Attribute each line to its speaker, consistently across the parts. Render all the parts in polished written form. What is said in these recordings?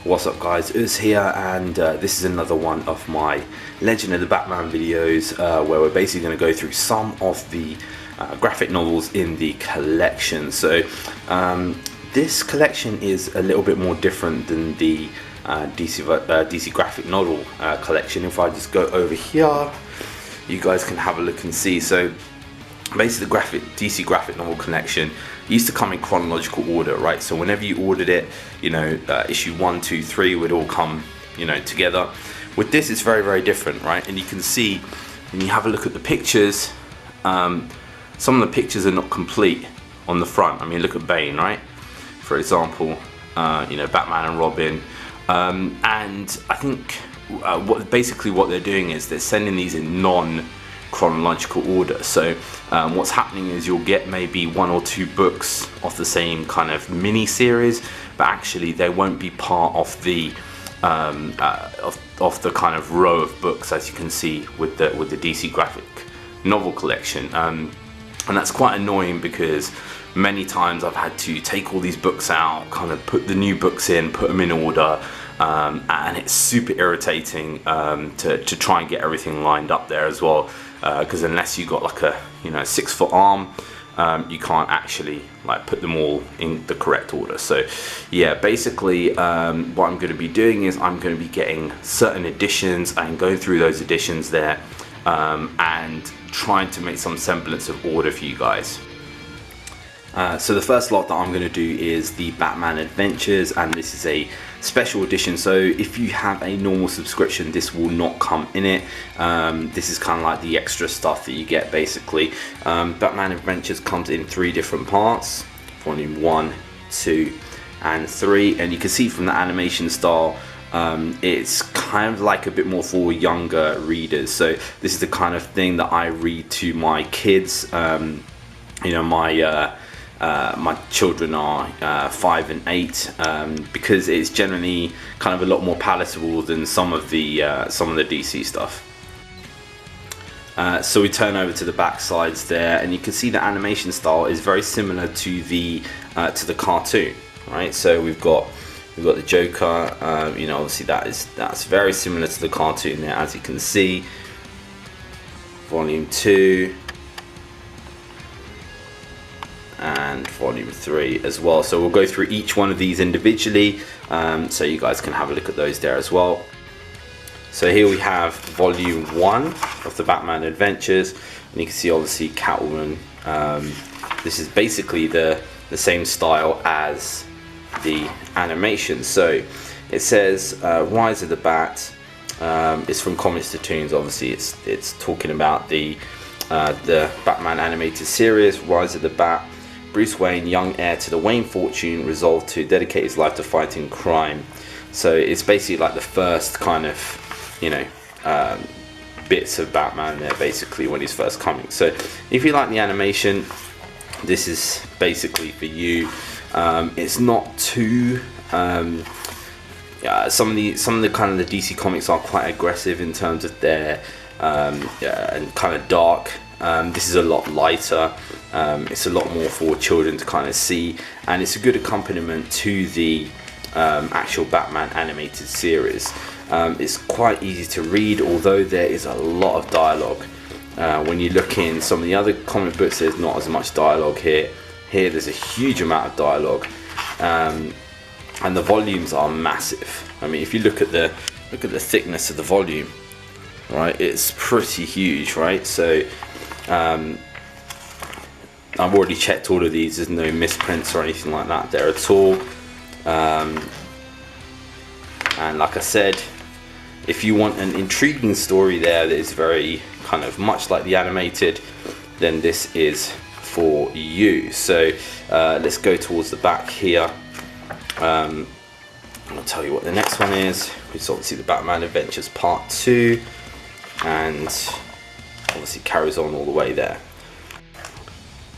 Speaker 1: What's up guys, Uz here, and this is another one of my Legend of the Batman videos where we're basically going to go through some of the graphic novels in the collection. So this collection is a little bit more different than the DC graphic novel collection. If I just go over here, you guys can have a look and see. So basically the DC graphic novel collection used to come in chronological order, right? So whenever you ordered it, you know, issue 1, 2, 3 would all come, you know, together. With this, it's very, very different, right? And you can see when you have a look at the pictures, some of the pictures are not complete on the front. I mean, look at Bane, right? For example, you know, Batman and Robin. And I think what they're doing is they're sending these in non-chronological order. So what's happening is you'll get maybe 1 or 2 books of the same kind of mini series, but actually they won't be part of the of the kind of row of books, as you can see with the DC graphic novel collection. And that's quite annoying because many times I've had to take all these books out, kind of put the new books in, put them in order, and it's super irritating to try and get everything lined up there as well, because unless you got like a 6-foot arm, you can't actually like put them all in the correct order. So yeah, basically what I'm going to be doing is I'm going to be getting certain editions and going through those editions there, and trying to make some semblance of order for you guys. So the first lot that I'm going to do is the Batman Adventures, and this is a special edition. So if you have a normal subscription, this will not come in it. This is kind of like the extra stuff that you get basically. Batman Adventures comes in 3 different parts, volume 1, 2 and 3, and you can see from the animation style, it's kind of like a bit more for younger readers. So this is the kind of thing that I read to my kids. You know, my children are 5 and 8, because it's generally kind of a lot more palatable than some of the DC stuff. So we turn over to the back sides there, and you can see the animation style is very similar to the cartoon, right? So we've got the Joker. You know, obviously that's very similar to the cartoon there, as you can see. Volume 2. And volume 3 as well. So we'll go through each one of these individually, so you guys can have a look at those there as well. So here we have volume 1 of the Batman Adventures, and you can see obviously Catwoman. This is basically the same style as the animation. So it says Rise of the Bat. It's from Comics to Toons. Obviously it's talking about the Batman animated series, Rise of the Bat. Bruce Wayne, young heir to the Wayne fortune, resolved to dedicate his life to fighting crime. So it's basically like the first kind of, you know, bits of Batman there basically when he's first coming. So if you like the animation, this is basically for you. It's not too some of the kind of the DC comics are quite aggressive in terms of their and kind of dark. This is a lot lighter. It's a lot more for children to kind of see, and it's a good accompaniment to the actual Batman animated series. It's quite easy to read, although there is a lot of dialogue. When you look in some of the other comic books, there's not as much dialogue here. Here there's a huge amount of dialogue, and the volumes are massive. I mean, if you look at the thickness of the volume, right, it's pretty huge, right? So I've already checked all of these. There's no misprints or anything like that there at all. And like I said, if you want an intriguing story there that is very kind of much like the animated, then this is for you. So let's go towards the back here. I'll tell you what the next one is. It's obviously the Batman Adventures Part 2, and obviously carries on all the way there.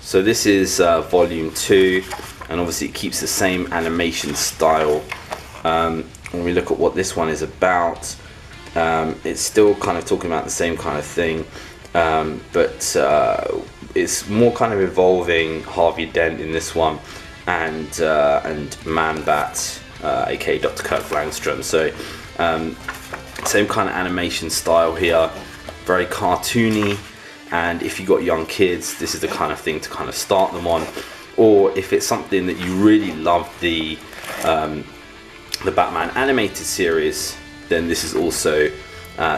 Speaker 1: So this is volume 2, and obviously it keeps the same animation style. When we look at what this one is about, it's still kind of talking about the same kind of thing, but it's more kind of involving Harvey Dent in this one, and Man-Bat aka Dr. Kirk Langstrom. So same kind of animation style here, very cartoony, and if you got young kids, this is the kind of thing to kind of start them on. Or if it's something that you really love the Batman animated series, then this is also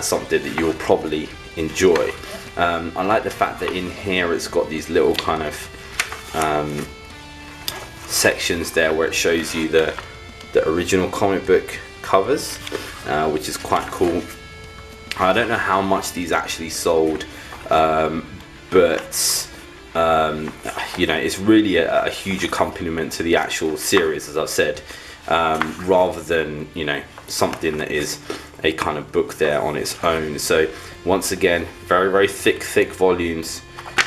Speaker 1: something that you'll probably enjoy. I like the fact that in here it's got these little kind of sections there where it shows you the original comic book covers, which is quite cool. I don't know how much these actually sold, but you know, it's really a huge accompaniment to the actual series, as I've said, rather than, you know, something that is a kind of book there on its own. So once again, very thick volumes,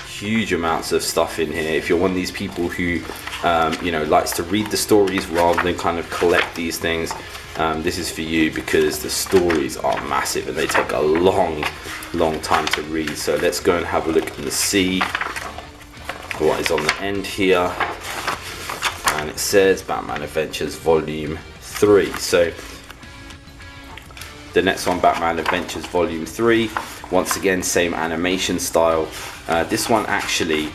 Speaker 1: huge amounts of stuff in here. If you're one of these people who you know, likes to read the stories rather than kind of collect these things, this is for you, because the stories are massive and they take a long time to read. So let's go and have a look and see what is on the end here. And it says Batman Adventures Volume 3. So the next one, Batman Adventures Volume 3, once again same animation style. This one actually,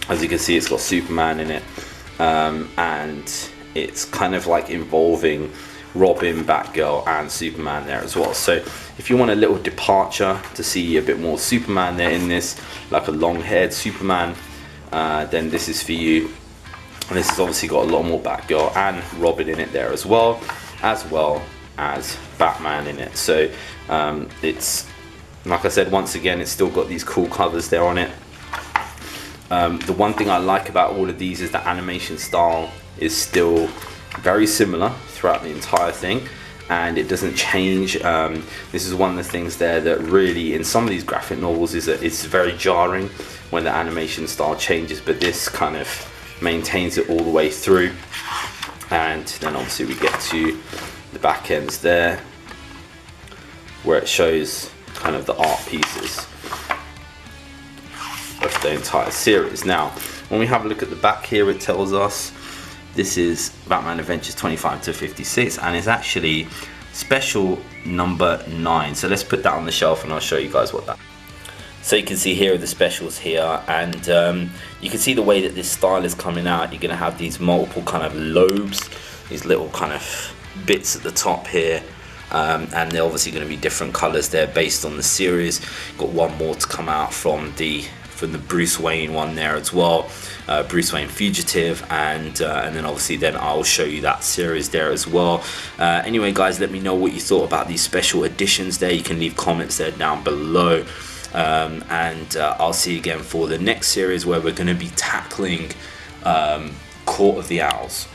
Speaker 1: as you can see, it's got Superman in it, and it's kind of like involving Robin, Batgirl and Superman there as well. So if you want a little departure to see a bit more Superman there in this, like a long-haired Superman, then this is for you. And this has obviously got a lot more Batgirl and Robin in it there as well as Batman in it. So it's, like I said, once again, it's still got these cool covers there on it. The one thing I like about all of these is the animation style is still very similar throughout the entire thing, and it doesn't change. This is one of the things there that really, in some of these graphic novels, is that it's very jarring when the animation style changes, but this kind of maintains it all the way through. And then obviously we get to the back ends there, where it shows kind of the art pieces of the entire series. Now, when we have a look at the back here, it tells us this is Batman Adventures 25 to 56, and it's actually special number 9. So let's put that on the shelf and I'll show you guys what that. So you can see here are the specials here, and you can see the way that this style is coming out. You're going to have these multiple kind of lobes, these little kind of bits at the top here, and they're obviously going to be different colors there based on the series. Got one more to come out from the Bruce Wayne one there as well, Bruce Wayne Fugitive, and then obviously then I'll show you that series there as well. Anyway guys, let me know what you thought about these special editions there. You can leave comments there down below, and I'll see you again for the next series, where we're going to be tackling Court of the Owls.